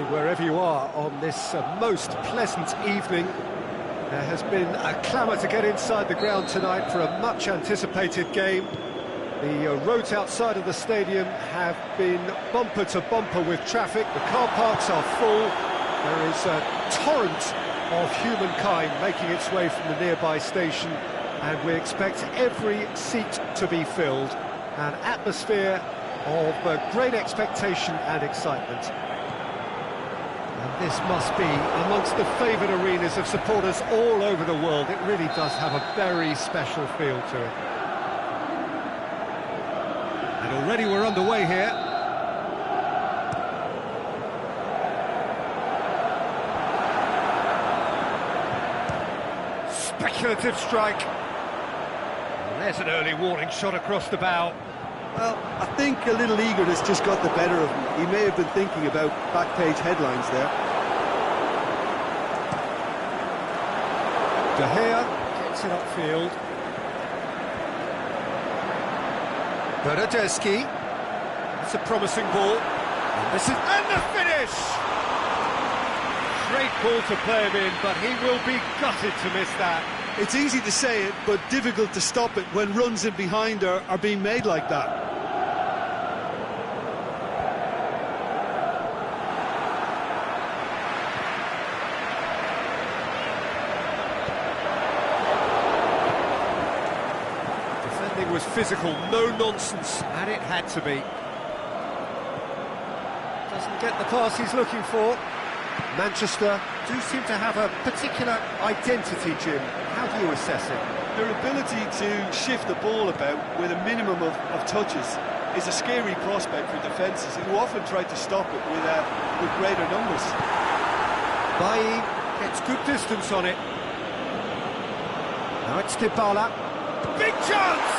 wherever you are on this most pleasant evening. There has been a clamour to get inside the ground tonight for a much-anticipated game. The roads outside of the stadium have been bumper to bumper with traffic. The car parks are full. There is a torrent of humankind making its way from the nearby station, and we expect every seat to be filled. An atmosphere of great expectation and excitement. And this must be amongst the favoured arenas of supporters all over the world. It really does have a very special feel to it. And already we're underway here. Speculative strike. And there's an early warning shot across the bow. Well, I think a little eagerness just got the better of him. He may have been thinking about back-page headlines there. De Gea gets it upfield. Bernardeschi. That's a promising ball. And the finish! Great ball to play him in, but he will be gutted to miss that. It's easy to say it, but difficult to stop it when runs in behind are being made like that. Defending was physical, no nonsense, and it had to be. Doesn't get the pass he's looking for. Manchester do seem to have a particular identity, Jim. How do you assess it? Their ability to shift the ball about with a minimum of touches is a scary prospect for defences who often try to stop it with greater numbers. Bailly gets good distance on it. Now it's Dybala. Big chance!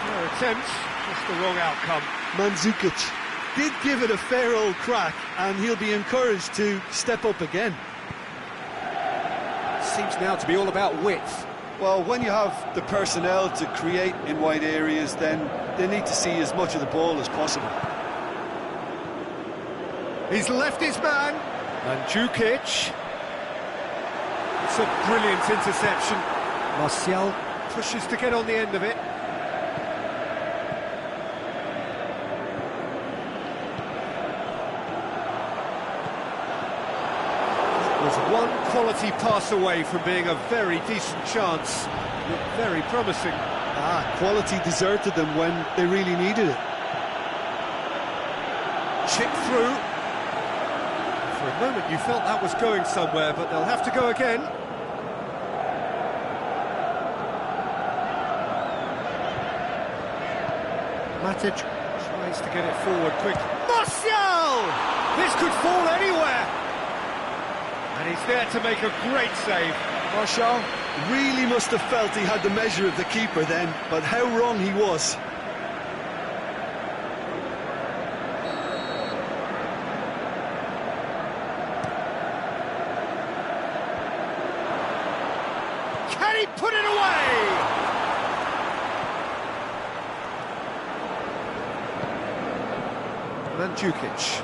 No attempt, just the wrong outcome. Mandzukic did give it a fair old crack, and he'll be encouraged to step up again. Seems now to be all about width. Well, when you have the personnel to create in wide areas, then they need to see as much of the ball as possible. He's left his man. Mandzukic. It's a brilliant interception. Martial pushes to get on the end of it. Was one quality pass away from being a very decent chance. Looked very promising. Quality deserted them when they really needed it. Chipped through. For a moment you felt that was going somewhere, but they'll have to go again. Matic tries to get it forward quick. Martial! This could fall anywhere. And he's there to make a great save. Martial really must have felt he had the measure of the keeper then, but how wrong he was. Can he put it away? Mandzukic.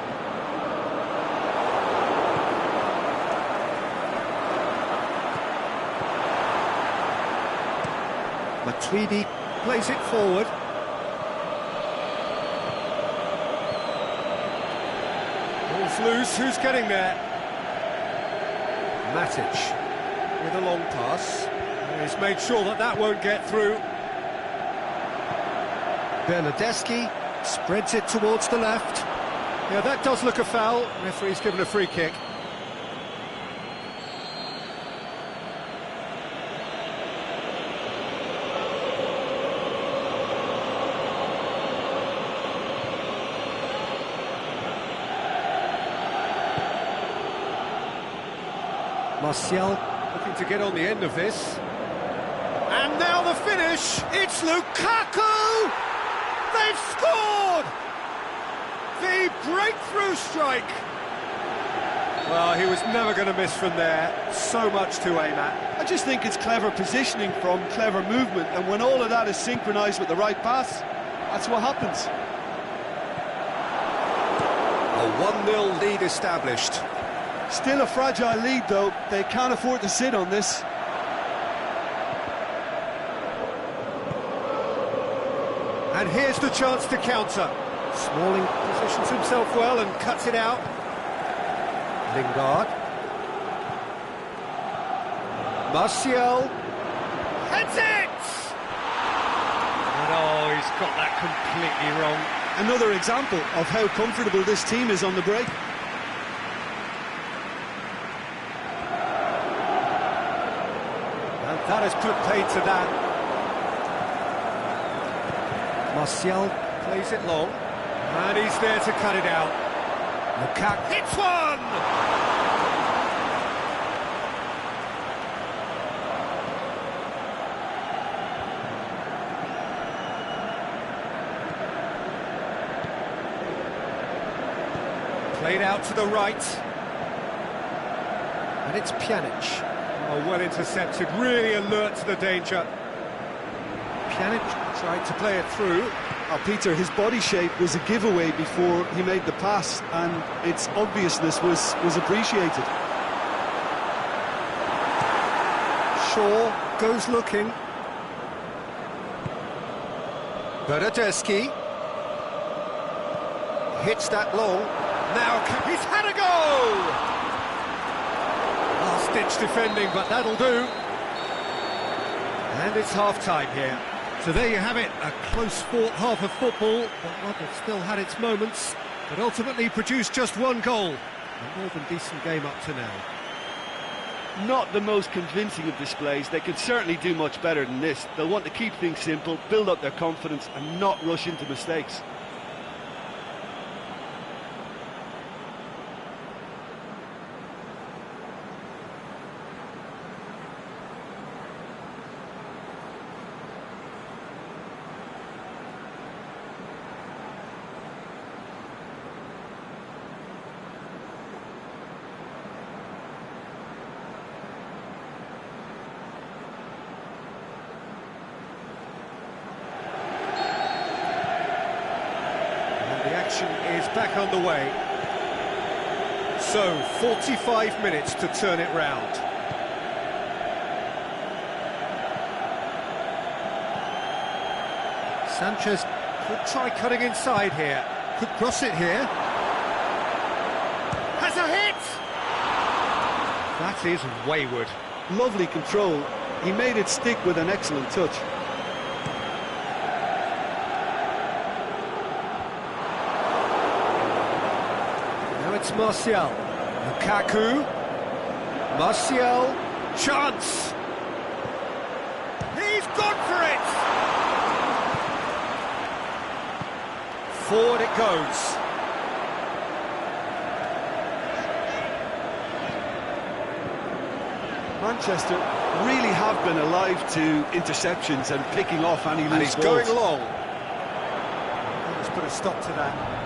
Matuidi plays it forward. Ball's loose, who's getting there? Matic with a long pass. He's made sure that that won't get through. Bernardeschi spreads it towards the left. Yeah, that does look a foul. Referee's given a free kick. Martial looking to get on the end of this. And now the finish! It's Lukaku! They've scored! The breakthrough strike! Well, he was never going to miss from there. So much to aim at. I just think it's clever positioning from clever movement, and when all of that is synchronised with the right pass, that's what happens. A 1-0 lead established. Still a fragile lead, though. They can't afford to sit on this. And here's the chance to counter. Smalling positions himself well and cuts it out. Lingard. Martial. Heads it! And oh, he's got that completely wrong. Another example of how comfortable this team is on the break. And that has put paid to that. Martial plays it long. And he's there to cut it out. Lukaku hits one! Played out to the right. And it's Pjanic. Oh, well intercepted, really alert to the danger. Pjanic tried to play it through. Oh, Peter, his body shape was a giveaway before he made the pass, and its obviousness was appreciated. Shaw goes looking. Bernardeschi hits that long. Now he's had a go! Last-ditch defending, but that'll do. And it's half-time here. So there you have it, a close-fought half of football, but one that still had its moments, but ultimately produced just one goal. A more than decent game up to now. Not the most convincing of displays. They could certainly do much better than this. They'll want to keep things simple, build up their confidence and not rush into mistakes. Is back underway. So, 45 minutes to turn it round. Sanchez could try cutting inside here. Could cross it here. Has a hit! That is wayward. Lovely control. He made it stick with an excellent touch. It's Martial. Lukaku. Martial. Chance. He's gone for it! Forward it goes. Manchester really have been alive to interceptions and picking off any loose balls. And he's going long. Let's put a stop to that.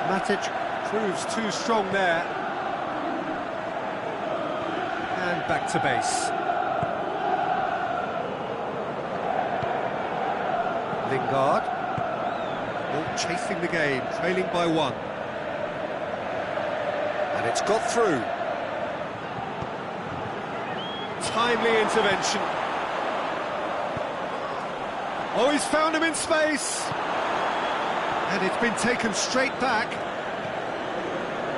Matic proves too strong there. And back to base. Lingard. All chasing the game, trailing by one. And it's got through. Timely intervention. Oh, he's found him in space. And it's been taken straight back.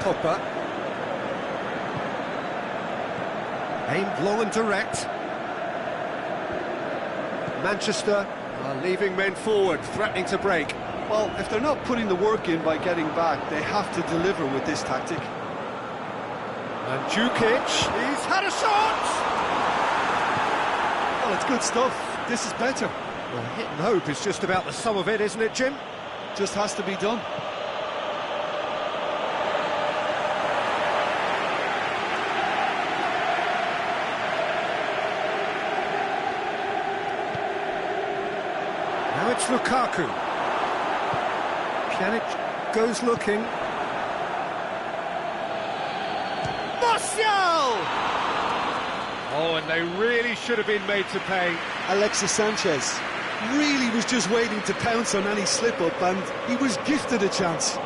Pogba. Aimed long and direct. Manchester are leaving men forward, threatening to break. Well, if they're not putting the work in by getting back, they have to deliver with this tactic. And Djukic, he's had a shot! Well, it's good stuff. This is better. Well, hit and hope is just about the sum of it, isn't it, Jim? Just has to be done. Now it's Lukaku. Pjanic goes looking. Martial! Oh, and they really should have been made to pay. Alexis Sanchez. really was just waiting to pounce on any slip-up, and he was gifted a chance.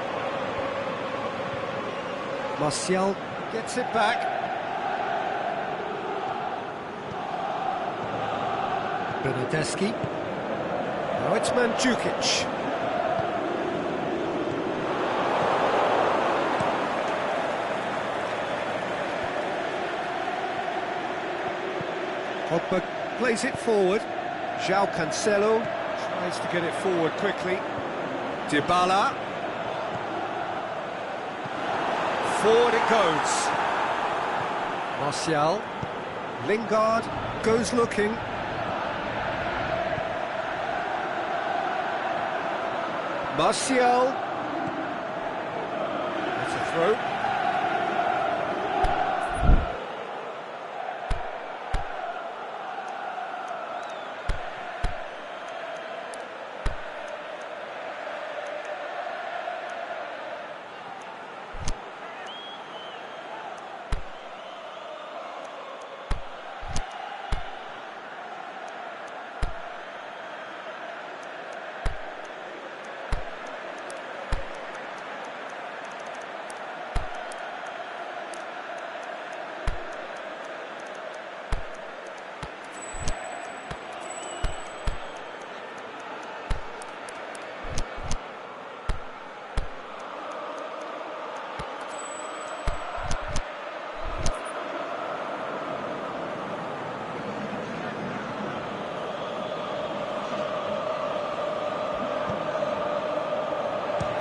Martial gets it back. Bernardeschi. Now it's Mandzukic. Pogba plays it forward. João Cancelo tries to get it forward quickly. Dybala. Forward it goes. Martial. Lingard goes looking. Martial. That's a throw.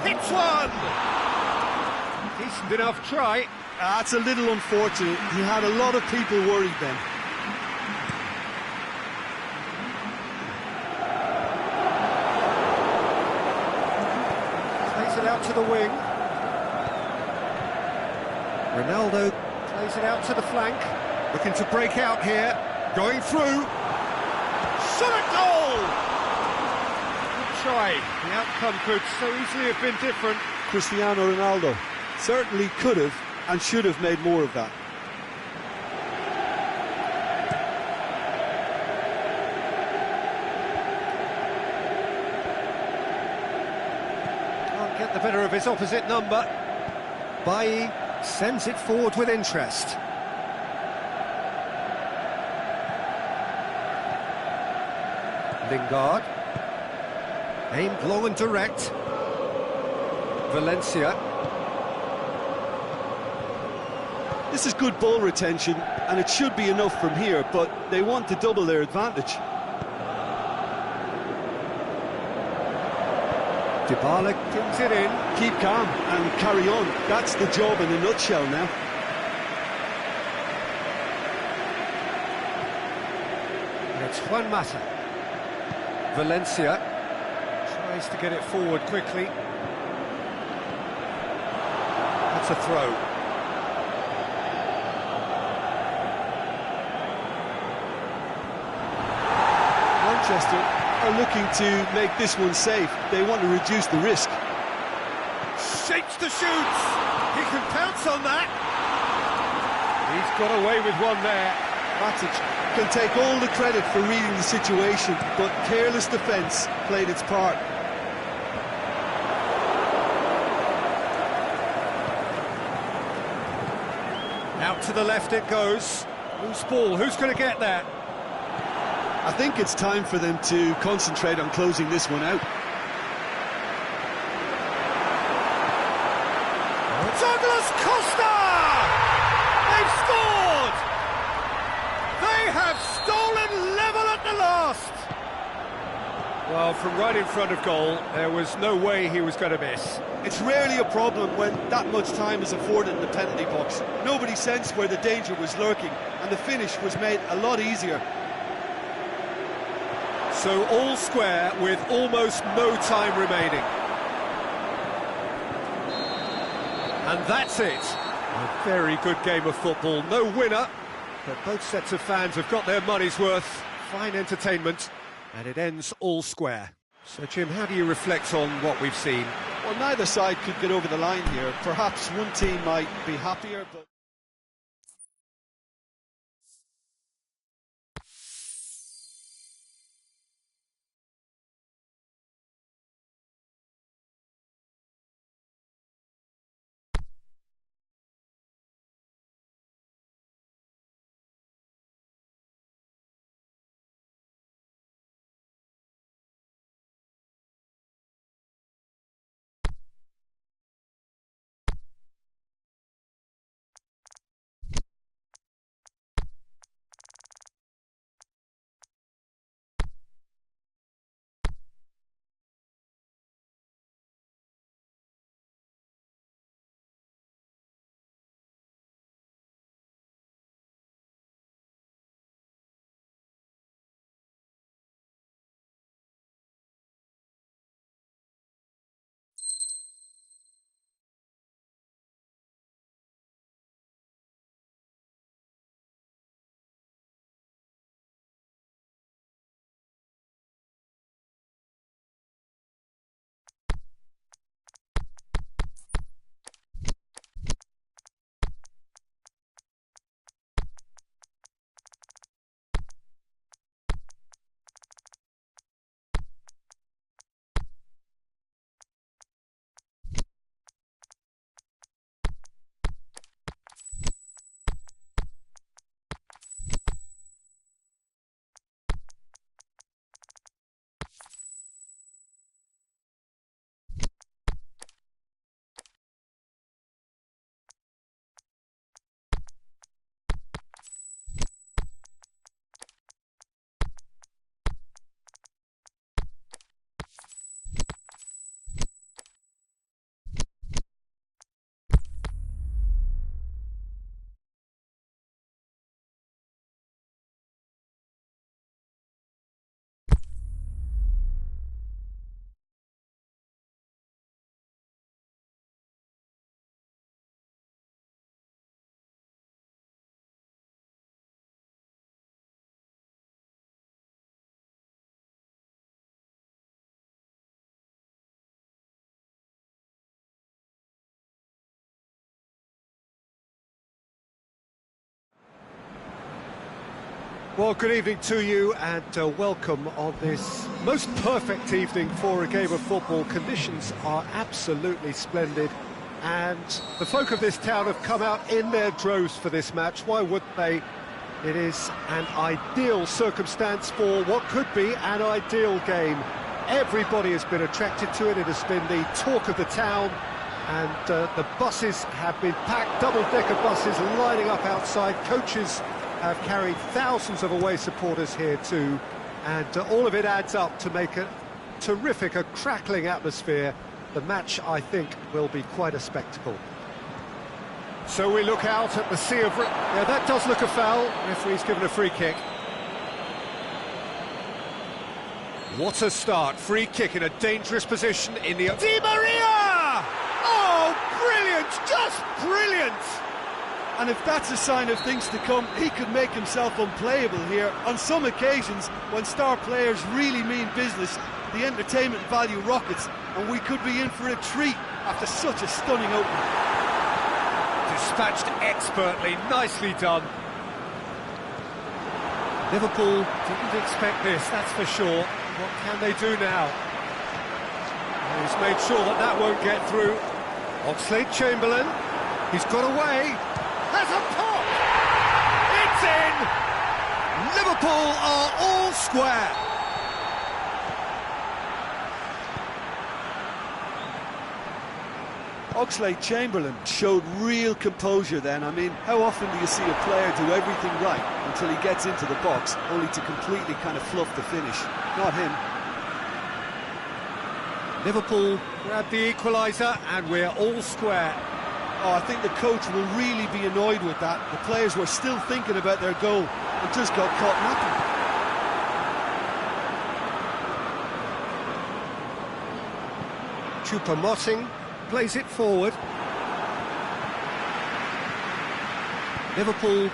Hits one! Decent enough try. That's a little unfortunate. He had a lot of people worried then. Plays it out to the wing. Ronaldo plays it out to the flank. Looking to break out here. Going through. Shot at goal! Try. The outcome could so easily have been different. Cristiano Ronaldo certainly could have and should have made more of that. Can't get the better of his opposite number. Bailly sends it forward with interest. Lingard. Aimed low and direct. Valencia. This is good ball retention, and it should be enough from here, but they want to double their advantage. Dybala kicks it in. Keep calm and carry on. That's the job in a nutshell now. It's Juan Mata. Valencia. Tries to get it forward quickly. That's a throw. Manchester are looking to make this one safe. They want to reduce the risk. Shapes the shoots. He can pounce on that. He's got away with one there. Matic can take all the credit for reading the situation, but careless defence played its part. Out to the left it goes. Loose ball, who's going to get that? I think it's time for them to concentrate on closing this one out. Douglas Costa! They've scored! They have stolen level at the last! Well, from right in front of goal, there was no way he was going to miss. It's rarely a problem when that much time is afforded in the penalty box. Nobody sensed where the danger was lurking, and the finish was made a lot easier. So all square with almost no time remaining. And that's it. A very good game of football. No winner, but both sets of fans have got their money's worth. Fine entertainment, and it ends all square. So, Jim, how do you reflect on what we've seen? Well, neither side could get over the line here. Perhaps one team might be happier, but... Well, good evening to you and welcome on this most perfect evening for a game of football. Conditions are absolutely splendid and the folk of this town have come out in their droves for this match. Why wouldn't they? It is an ideal circumstance for what could be an ideal game. Everybody has been attracted to it. It has been the talk of the town and the buses have been packed, double-decker buses lining up outside. Coaches have carried thousands of away supporters here too, and all of it adds up to make a terrific, a crackling atmosphere. The match, I think, will be quite a spectacle. So we look out at the sea of... Yeah, that does look a foul. Referee's given a free kick. What a start. Free kick in a dangerous position in the... Di Maria! Oh, brilliant! Just brilliant! And if that's a sign of things to come, he could make himself unplayable here. On some occasions, when star players really mean business, the entertainment value rockets, and we could be in for a treat after such a stunning opening. Dispatched expertly, nicely done. Liverpool didn't expect this, that's for sure. What can they do now? He's made sure that that won't get through. Oxlade-Chamberlain, he's got away. Has a pop! It's in! Liverpool are all square. Oxlade-Chamberlain showed real composure then. I mean, how often do you see a player do everything right until he gets into the box, only to completely kind of fluff the finish? Not him. Liverpool grab the equaliser and we're all square. Oh, I think the coach will really be annoyed with that. The players were still thinking about their goal and just got caught napping. Choupo-Moting plays it forward. Liverpool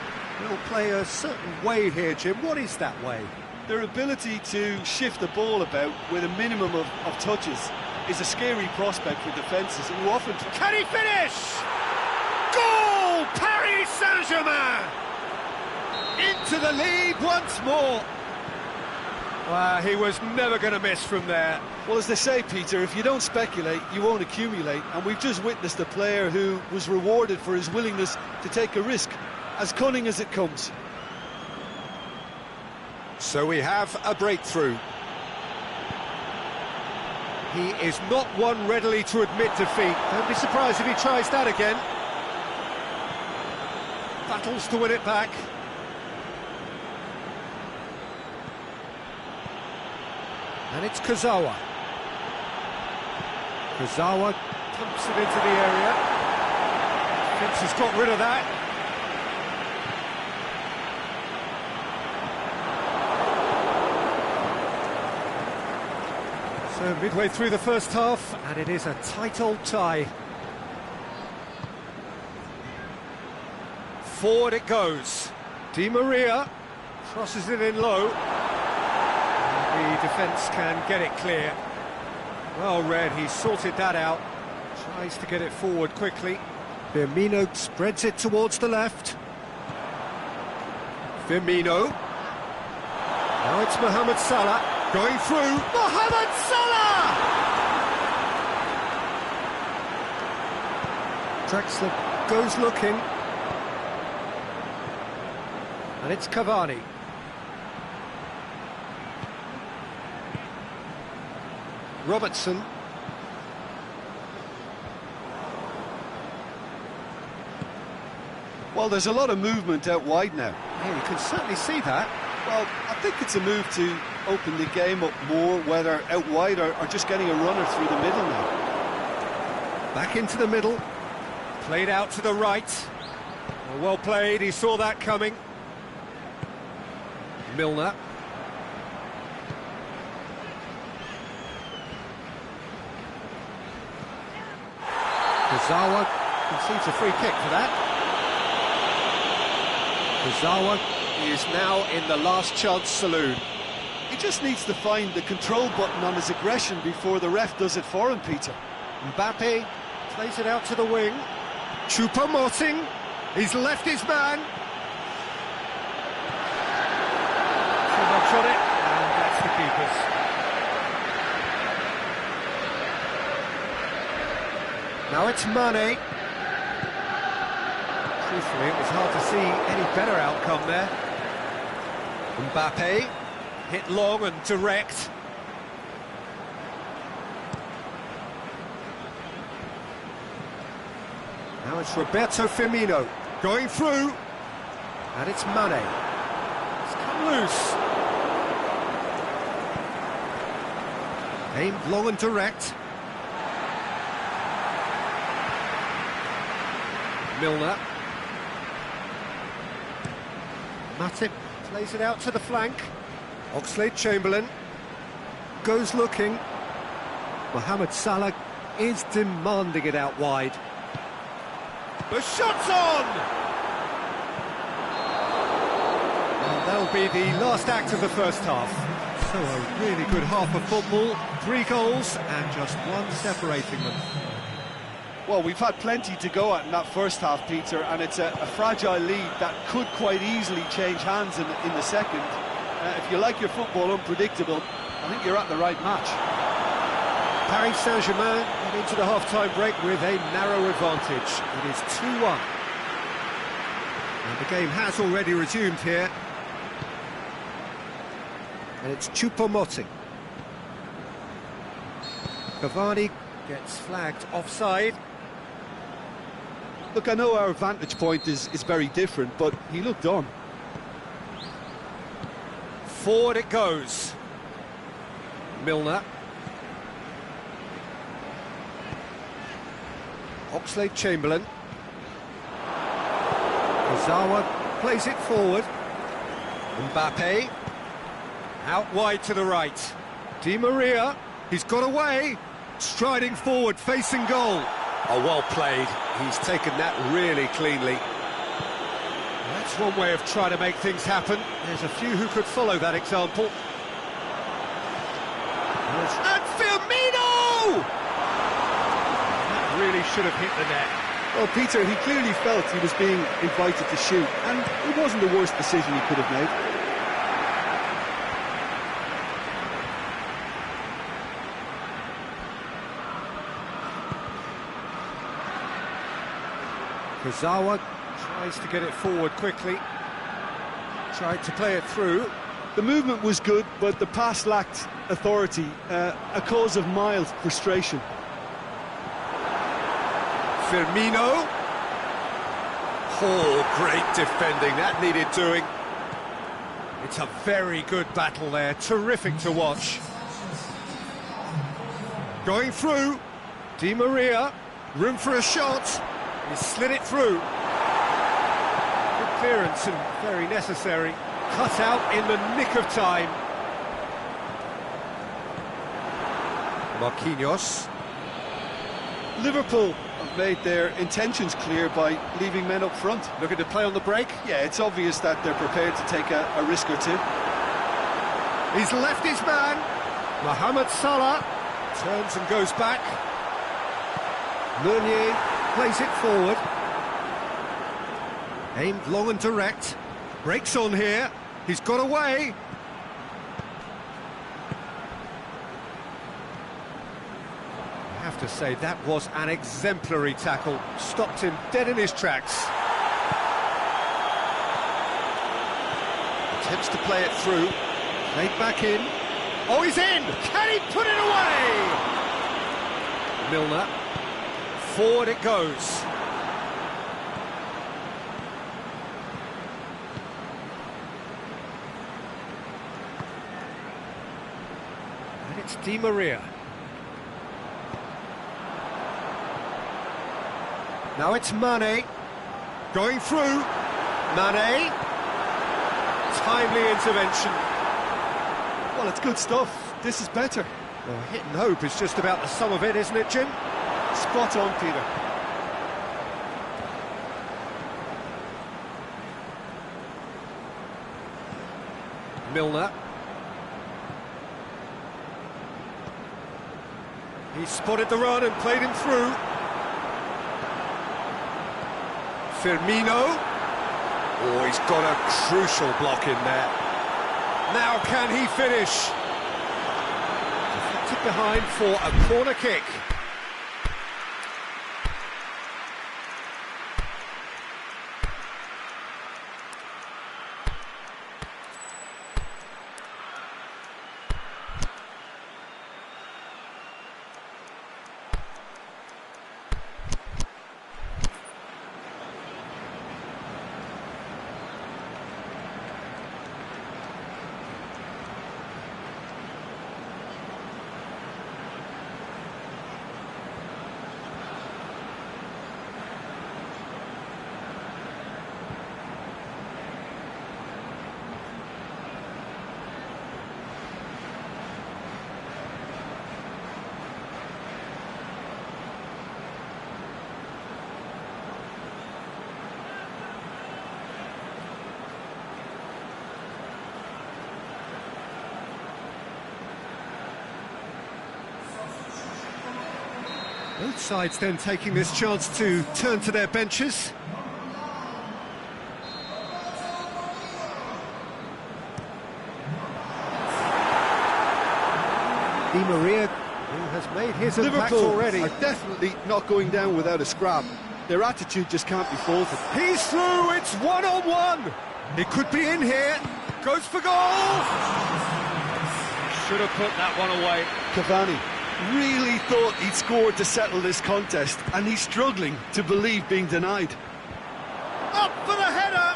will play a certain way here, Jim. What is that way? Their ability to shift the ball about with a minimum of touches is a scary prospect for defences who often... Can he finish? Goal! Paris Saint-Germain! Into the lead once more. Well, he was never going to miss from there. Well, as they say, Peter, if you don't speculate, you won't accumulate. And we've just witnessed a player who was rewarded for his willingness to take a risk, as cunning as it comes. So we have a breakthrough. He is not one readily to admit defeat. Don't be surprised if he tries that again. Battles to win it back. And it's Kurzawa. Kurzawa pumps it into the area. Fitz has got rid of that. So midway through the first half, and it is a tight old tie. Forward it goes. Di Maria crosses it in low. And the defence can get it clear. Well read, he sorted that out. Tries to get it forward quickly. Firmino spreads it towards the left. Firmino. Now it's Mohamed Salah. Going through, Mohamed Salah! Draxler goes looking. And it's Cavani. Robertson. Well, there's a lot of movement out wide now. Yeah, you can certainly see that. Well, I think it's a move to open the game up more, whether out wide or just getting a runner through the middle now. Back into the middle, played out to the right. Well played, he saw that coming. Milner. Kurzawa concedes a free kick for that. Kurzawa is now in the last chance saloon. He just needs to find the control button on his aggression before the ref does it for him, Peter. Mbappe plays it out to the wing. Choupo-Moting, he's left his man. Now it's Mane. Truthfully, it was hard to see any better outcome there. Mbappe, hit long and direct. Now it's Roberto Firmino, going through. And it's Mane. It's come loose. Aimed long and direct. Milner. Matip plays it out to the flank. Oxlade-Chamberlain goes looking. Mohamed Salah is demanding it out wide. The shot's on! And that'll be the last act of the first half. So a really good half of football, 3 goals and just one separating them. Well, we've had plenty to go at in that first half, Peter, and it's a fragile lead that could quite easily change hands in the second. If you like your football unpredictable, I think you're at the right match. Paris Saint-Germain get into the half-time break with a narrow advantage. It is 2-1. And the game has already resumed here. And it's Choupo-Moting. Cavani gets flagged offside. Look, I know our vantage point is very different, but he looked on. Forward it goes. Milner. Oxlade-Chamberlain. Ozawa plays it forward. Mbappe. Out wide to the right. Di Maria. He's got away. Striding forward, facing goal. Oh, well played. He's taken that really cleanly. That's one way of trying to make things happen. There's a few who could follow that example. And Firmino! That really should have hit the net. Well, Peter, he clearly felt he was being invited to shoot, and it wasn't the worst decision he could have made. Kurzawa tries to get it forward quickly. Tried to play it through. The movement was good, but the pass lacked authority, a cause of mild frustration. Firmino. Oh, great defending. That needed doing. It's a very good battle there. Terrific to watch. Going through. Di Maria. Room for a shot. He slid it through. Good clearance and very necessary. Cut out in the nick of time. Marquinhos. Liverpool have made their intentions clear by leaving men up front. Looking to play on the break. Yeah, it's obvious that they're prepared to take a risk or two. He's left his man. Mohamed Salah turns and goes back. Meunier plays it forward. Aimed long and direct. Breaks on here. He's got away. I have to say, that was an exemplary tackle. Stopped him dead in his tracks. Attempts to play it through. Played back in. Oh, he's in! Can he put it away? Milner. Forward it goes. And it's Di Maria. Now it's Mane. Going through. Mane. Timely intervention. Well, it's good stuff. This is better. Well, hit and hope is just about the sum of it, isn't it, Jim? Spot on, Peter. Milner. He spotted the run and played him through. Firmino. Oh, he's got a crucial block in there. Now can he finish? Deflected behind for a corner kick. Both sides then taking this chance to turn to their benches. Di Maria, who has made his impact Liverpool already. are definitely not going down without a scrap. Their attitude just can't be faulted. He's through, it's one-on-one. It could be in here. Goes for goal. Should have put that one away. Cavani really thought he'd scored to settle this contest, and he's struggling to believe being denied. Up for the header.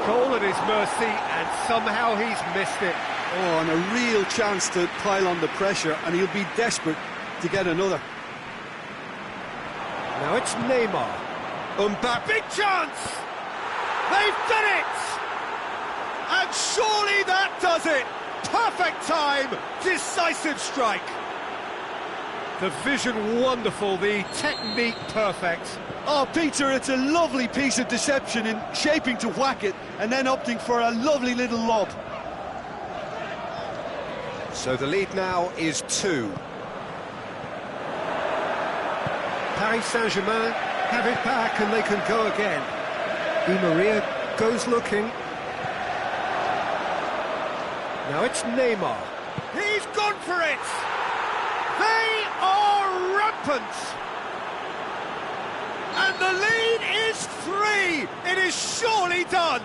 Goal at his mercy, and somehow he's missed it. Oh, and a real chance to pile on the pressure, and he'll be desperate to get another. Now it's Neymar. Mbappe. Big chance! They've done it! And surely that does it! Perfect time, decisive strike. The vision wonderful, the technique perfect. Oh, Peter, it's a lovely piece of deception in shaping to whack it and then opting for a lovely little lob. So the lead now is 2. Paris Saint-Germain have it back and they can go again. Di Maria goes looking. Now it's Neymar. He's gone for it! They are rampant! And the lead is 3! It is surely done!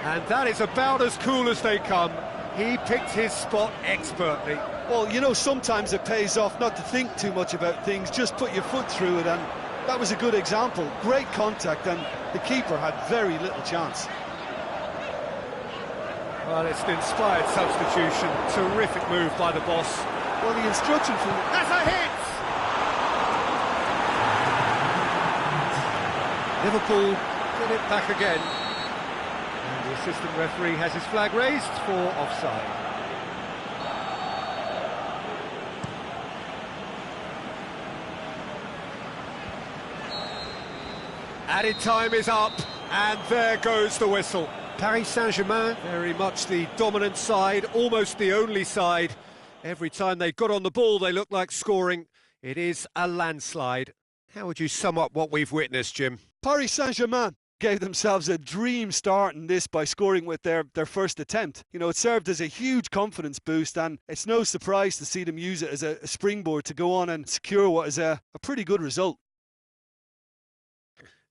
And that is about as cool as they come. He picked his spot expertly. Well, you know, sometimes it pays off not to think too much about things, just put your foot through it, and that was a good example. Great contact, and the keeper had very little chance. Well, it's an inspired substitution. Terrific move by the boss. Well, the instruction from... That's a hit! Liverpool get it back again. And the assistant referee has his flag raised for offside. Added time is up, and there goes the whistle. Paris Saint-Germain, very much the dominant side, almost the only side. Every time they got on the ball, they looked like scoring. It is a landslide. How would you sum up what we've witnessed, Jim? Paris Saint-Germain gave themselves a dream start in this by scoring with their first attempt. You know, it served as a huge confidence boost, and it's no surprise to see them use it as a springboard to go on and secure what is a pretty good result.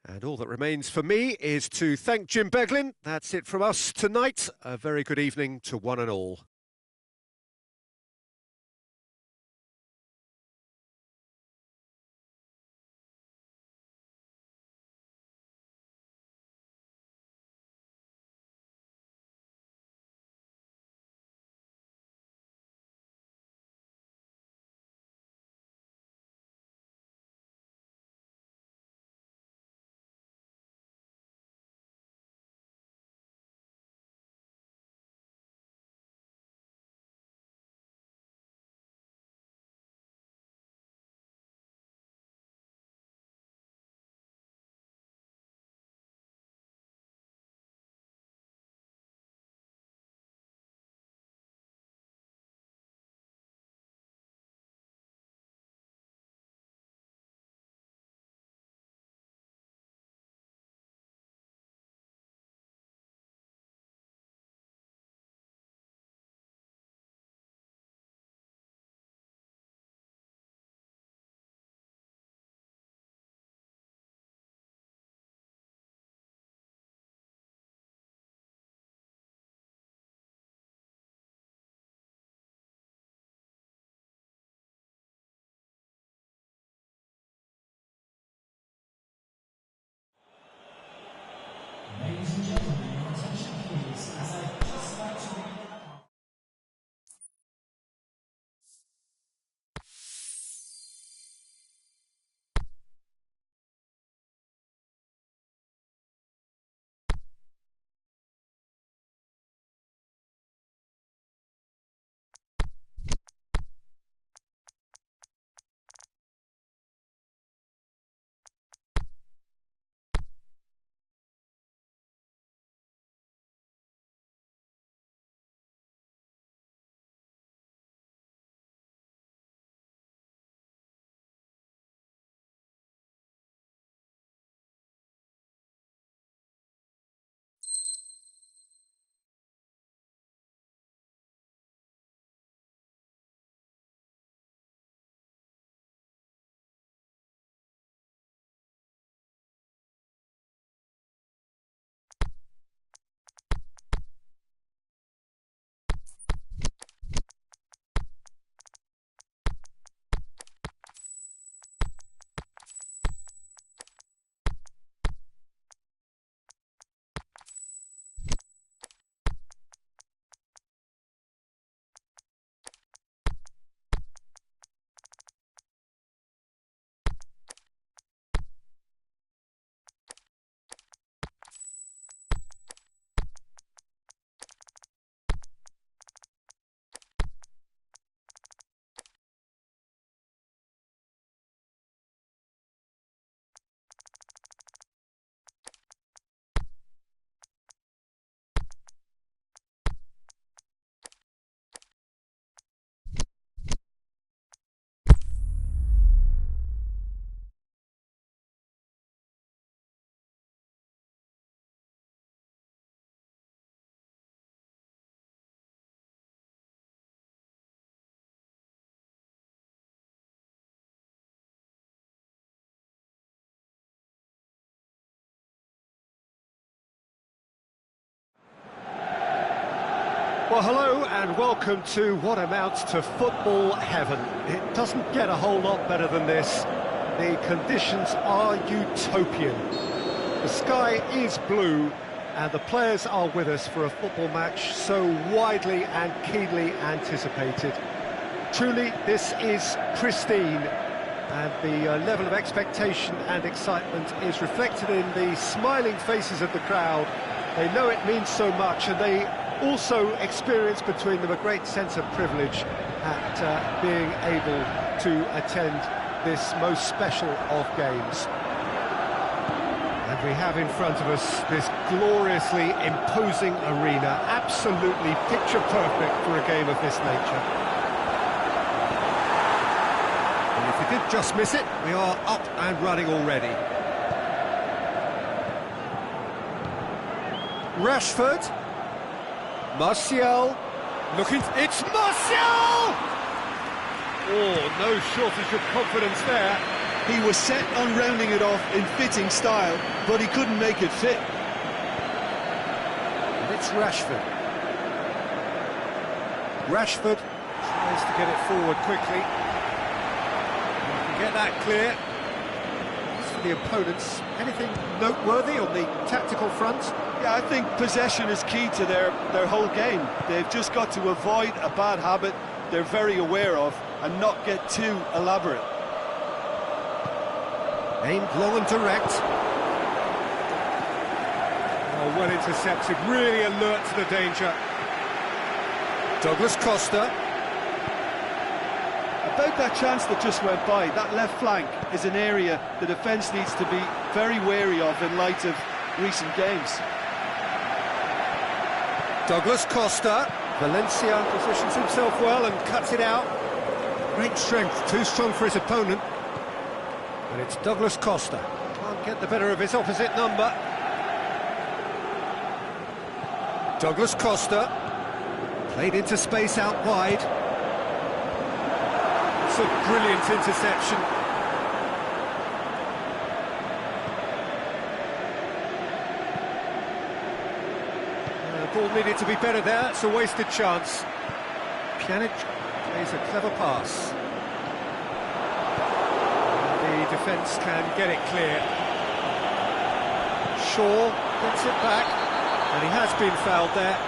And all that remains for me is to thank Jim Beglin. That's it from us tonight. A very good evening to one and all. Well, hello and welcome to what amounts to football heaven. It doesn't get a whole lot better than this. The conditions are utopian. The sky is blue and the players are with us for a football match so widely and keenly anticipated. Truly, this is pristine, and the level of expectation and excitement is reflected in the smiling faces of the crowd. They know it means so much, and they also experience between them a great sense of privilege at being able to attend this most special of games. And we have in front of us this gloriously imposing arena, absolutely picture perfect for a game of this nature. And if you did just miss it, we are up and running already. Rashford. Martial, it's Martial! Oh, no shortage of confidence there. He was set on rounding it off in fitting style, but he couldn't make it fit. And it's Rashford. Rashford tries to get it forward quickly. You can get that clear. As for the opponents, anything noteworthy on the tactical front? Yeah, I think possession is key to their whole game. They've just got to avoid a bad habit they're very aware of and not get too elaborate. Aimed long and direct. Oh, well intercepted, really alert to the danger. Douglas Costa. About that chance that just went by, that left flank is an area the defence needs to be very wary of in light of recent games. Douglas Costa. Valencia positions himself well and cuts it out. Great strength, too strong for his opponent. And it's Douglas Costa. Can't get the better of his opposite number. Douglas Costa. Played into space out wide. It's a brilliant interception. The ball needed to be better there. It's a wasted chance. Pjanic plays a clever pass. The defence can get it clear. Shaw gets it back, and he has been fouled there.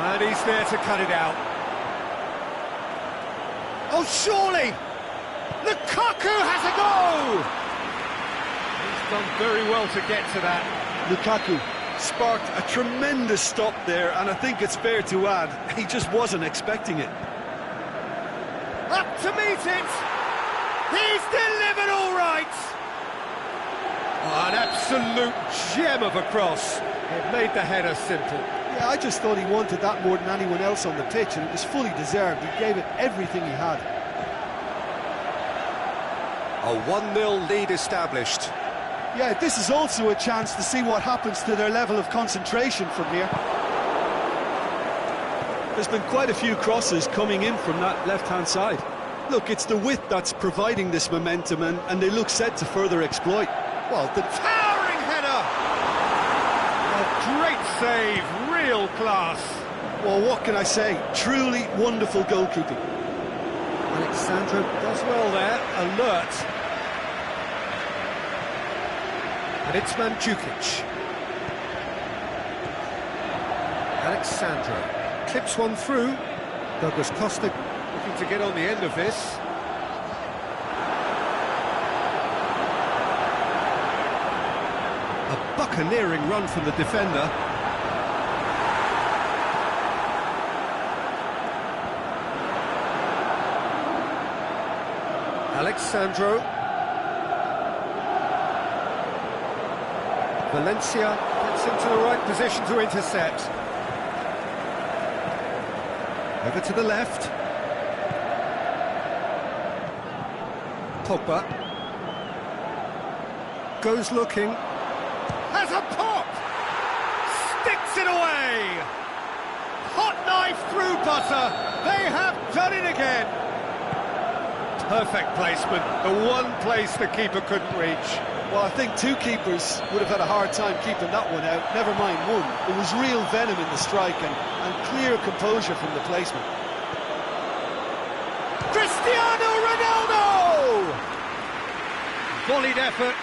And he's there to cut it out. Oh, surely! Lukaku has a go! He's done very well to get to that. Lukaku sparked a tremendous stop there, and I think it's fair to add, he just wasn't expecting it. Up to meet it! He's delivered all right! Oh, an absolute gem of a cross. It made the header simple. Yeah, I just thought he wanted that more than anyone else on the pitch, and it was fully deserved. He gave it everything he had. A 1-0 lead established. Yeah, this is also a chance to see what happens to their level of concentration from here. There's been quite a few crosses coming in from that left-hand side. Look, it's the width that's providing this momentum, and they look set to further exploit. Well, the towering header! A great save, real class. Well, what can I say? Truly wonderful goalkeeping. Alexandro does well there, alert. And it's Mandzukic. Alexandro clips one through. Douglas Costa looking to get on the end of this. A buccaneering run from the defender. Alexandro. Valencia gets into the right position to intercept. Over to the left. Pogba. Goes looking. Has a pop! Sticks it away! hot knife through butter. They have done it again. Perfect placement, the one place the keeper couldn't reach. Well, I think two keepers would have had a hard time keeping that one out, never mind one. There was real venom in the strike and clear composure from the placement. Cristiano Ronaldo! Volleyed effort.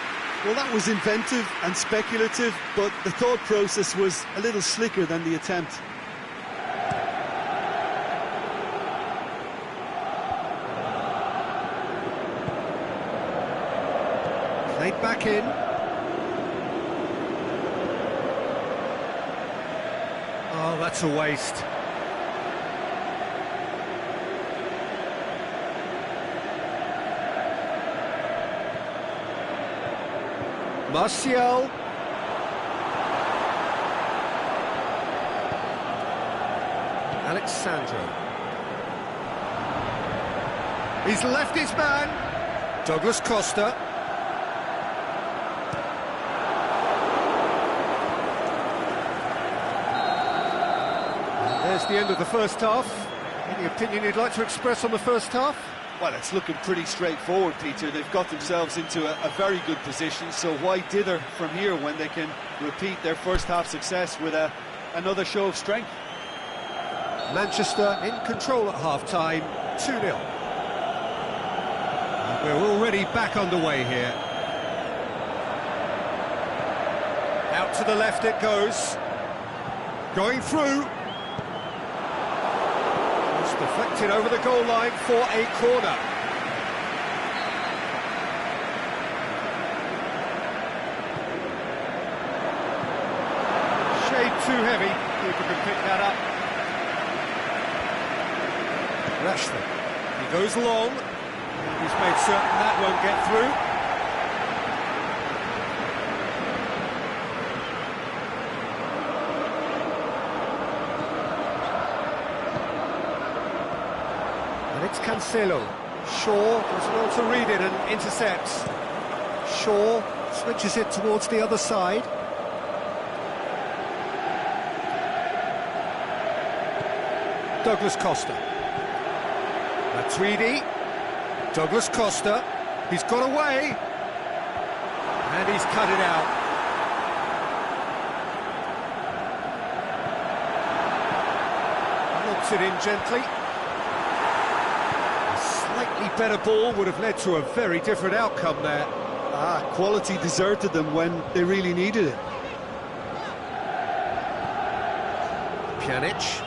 Well, that was inventive and speculative, but the thought process was a little slicker than the attempt. Played back in. Oh, that's a waste. Martial. Alexandro. He's left his man. Douglas Costa. And there's the end of the first half. Any opinion you'd like to express on the first half? Well, it's looking pretty straightforward, Peter. They've got themselves into a very good position, so why dither from here when they can repeat their first half success with another show of strength? Manchester in control at half-time, 2-0. And we're already back underway here. Out to the left it goes. Going through. Deflected over the goal line for a corner. Shade too heavy. Keeper can pick that up. Rashford. He goes long. He's made certain that won't get through. And it's Cancelo. Shaw does well to read it and intercepts. Shaw switches it towards the other side. Douglas Costa. Matuidi. Douglas Costa. He's got away. And he's cut it out. Knocks it in gently. Slightly better ball would have led to a very different outcome there. Quality deserted them when they really needed it. Pjanic.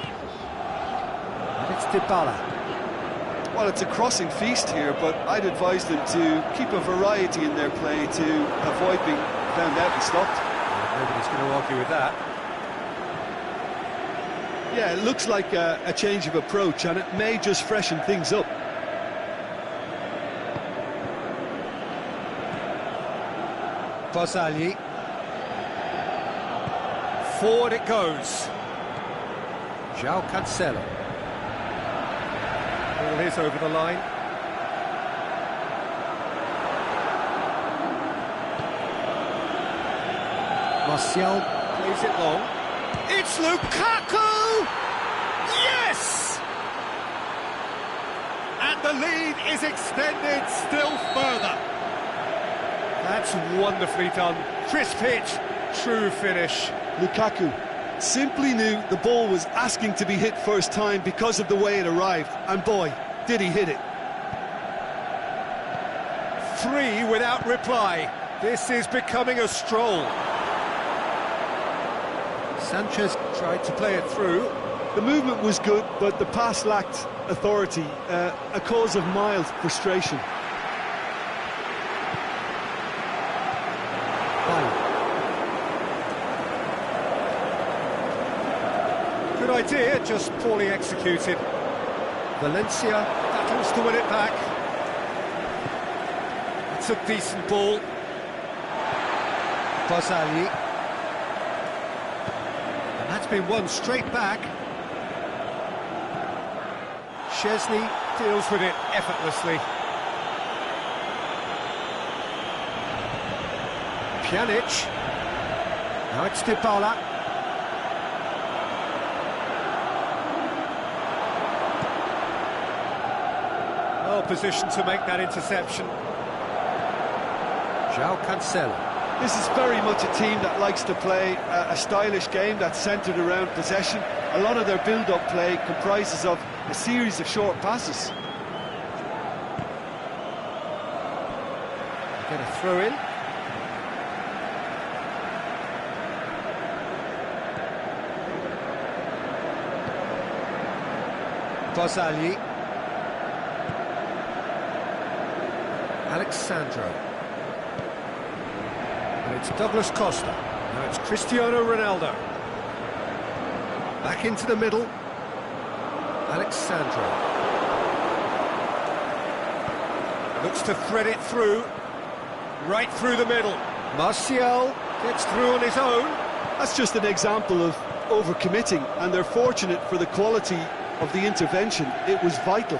And it's Dybala. Well, it's a crossing feast here, but I'd advise them to keep a variety in their play to avoid being found out and stopped. Nobody's going to argue with that. Yeah, it looks like a change of approach, and it may just freshen things up. Barzagli. Forward it goes. João Cancelo. Ball is over the line. Martial plays it long. It's Lukaku! Yes! And the lead is extended still further. That's wonderfully done. Crisp hit, true finish. Lukaku simply knew the ball was asking to be hit first time because of the way it arrived. And boy, did he hit it. 3 without reply. This is becoming a stroll. Sanchez tried to play it through. The movement was good, but the pass lacked authority, a cause of mild frustration. Good idea, just poorly executed. Valencia battles to win it back. It's a decent ball. Barzagli. And that's been won straight back. Szczesny deals with it effortlessly. Pjanic. Now it's Dybala. position to make that interception. João Cancelo. This is very much a team that likes to play a stylish game that's centred around possession. A lot of their build-up play comprises of a series of short passes. Get a throw in. Bozali. Alexandro. And it's Douglas Costa. Now it's Cristiano Ronaldo. Back into the middle. Alexandro. Looks to thread it through. Right through the middle. Martial gets through on his own. That's just an example of overcommitting, and they're fortunate for the quality of the intervention. It was vital.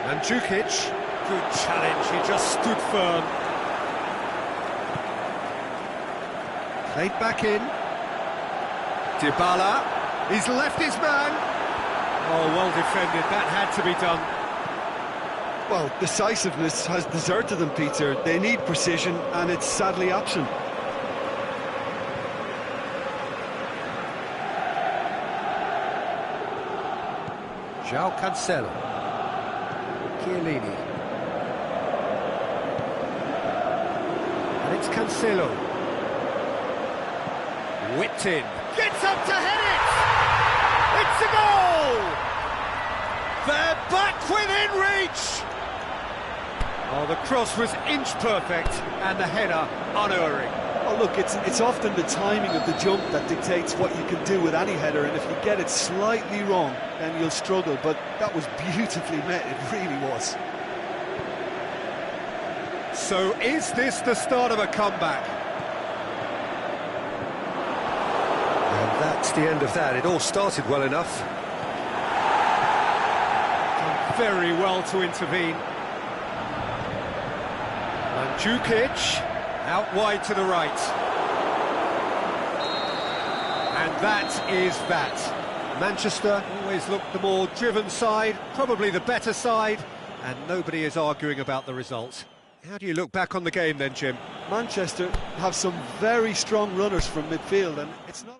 Mandzukic, good challenge, he just stood firm. Played back in. Dybala, he's left his man. Oh, well defended, that had to be done. Well, decisiveness has deserted them, Peter. They need precision, and it's sadly absent. João Cancelo. Chiellini. And it's Cancelo. Whipped in. Gets up to head it! It's a goal! They're back within reach! Oh, the cross was inch perfect, and the header unerring. Oh, look, it's often the timing of the jump that dictates what you can do with any header, and if you get it slightly wrong, then you'll struggle, but that was beautifully met, it really was. So is this the start of a comeback? And that's the end of that. It all started well enough. Done very well to intervene. Mandzukic, out wide to the right. And that is that. Manchester always looked the more driven side, probably the better side, and nobody is arguing about the result. How do you look back on the game then, Jim? Manchester have some very strong runners from midfield, and it's not...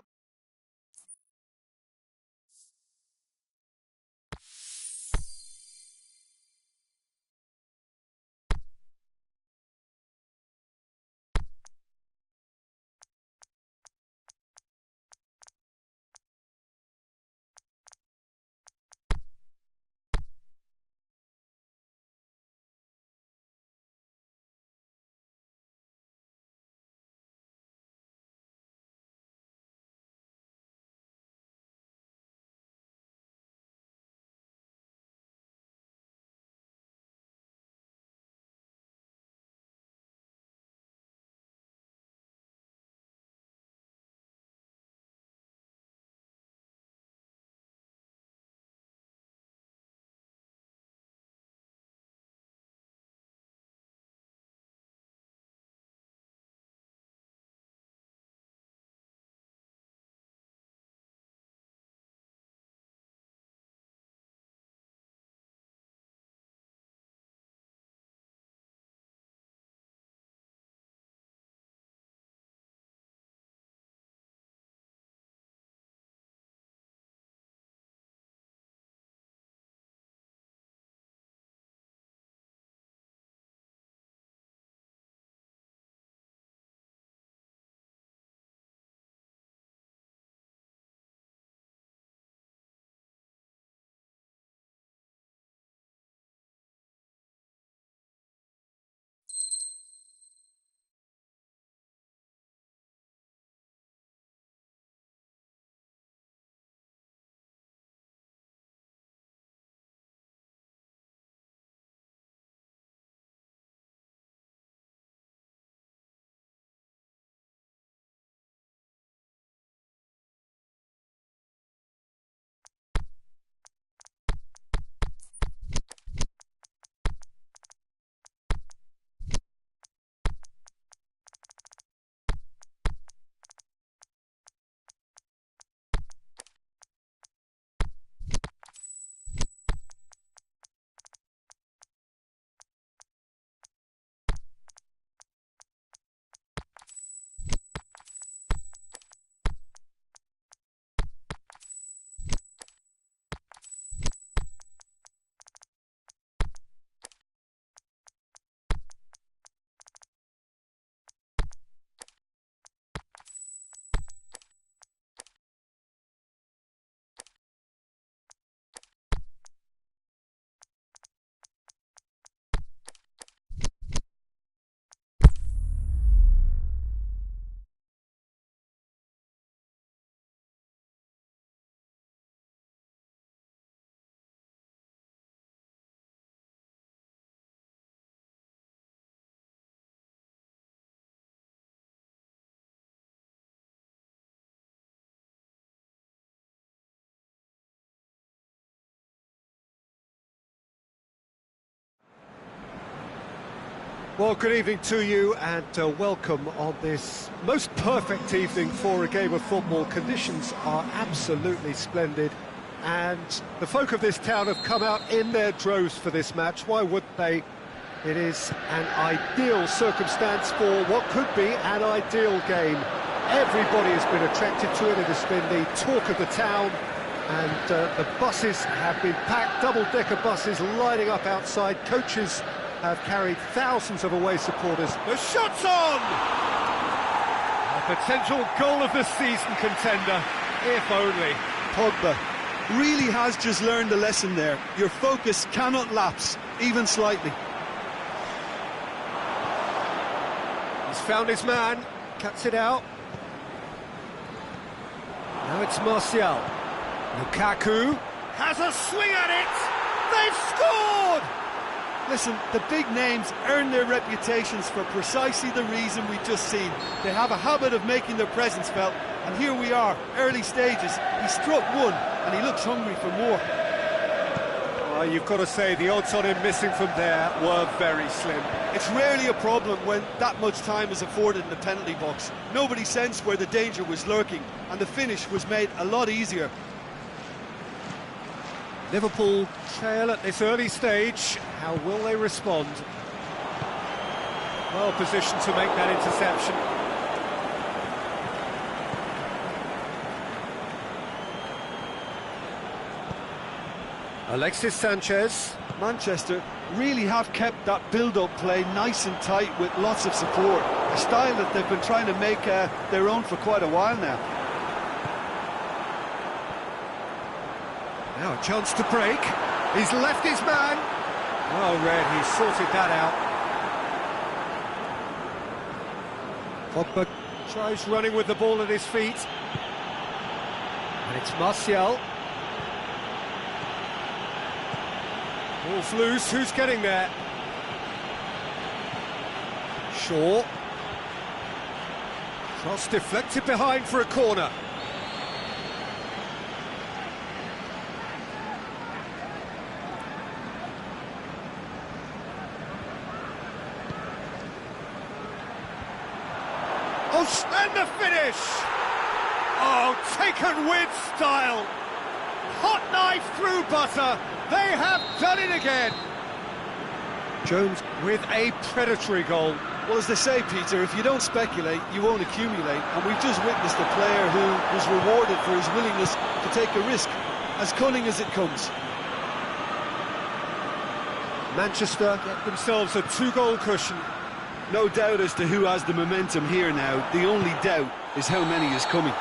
Well, good evening to you and welcome on this most perfect evening for a game of football. Conditions are absolutely splendid and the folk of this town have come out in their droves for this match. Why wouldn't they? It is an ideal circumstance for what could be an ideal game. Everybody has been attracted to it. It has been the talk of the town and the buses have been packed, double-decker buses lining up outside. Coaches have carried thousands of away supporters. The shot's on! A potential goal of the season contender, if only. Pogba really has just learned a lesson there. Your focus cannot lapse, even slightly. He's found his man, cuts it out. Now it's Martial. Lukaku Has a swing at it! They've scored! Listen, the big names earn their reputations for precisely the reason we've just seen. They have a habit of making their presence felt, and here we are, early stages. He struck one, and he looks hungry for more. Well, you've got to say the odds on him missing from there were very slim. It's rarely a problem when that much time is afforded in the penalty box. Nobody sensed where the danger was lurking, and the finish was made a lot easier. Liverpool trail at this early stage. How will they respond? Well positioned to make that interception. Alexis Sanchez. Manchester really have kept that build-up play nice and tight with lots of support. A style that they've been trying to make their own for quite a while now. Now a chance to break. He's left his man. Well read, he sorted that out. Pogba tries running with the ball at his feet. And it's Martial. Ball's loose, who's getting there? Shaw. Cross deflected behind for a corner. And the finish! Oh, taken with style! Hot knife through butter! They have done it again! Jones with a predatory goal. Well, as they say, Peter, if you don't speculate, you won't accumulate. And we've just witnessed a player who was rewarded for his willingness to take a risk, as cunning as it comes. Manchester get themselves a two-goal cushion. No doubt as to who has the momentum here now. The only doubt is how many is coming.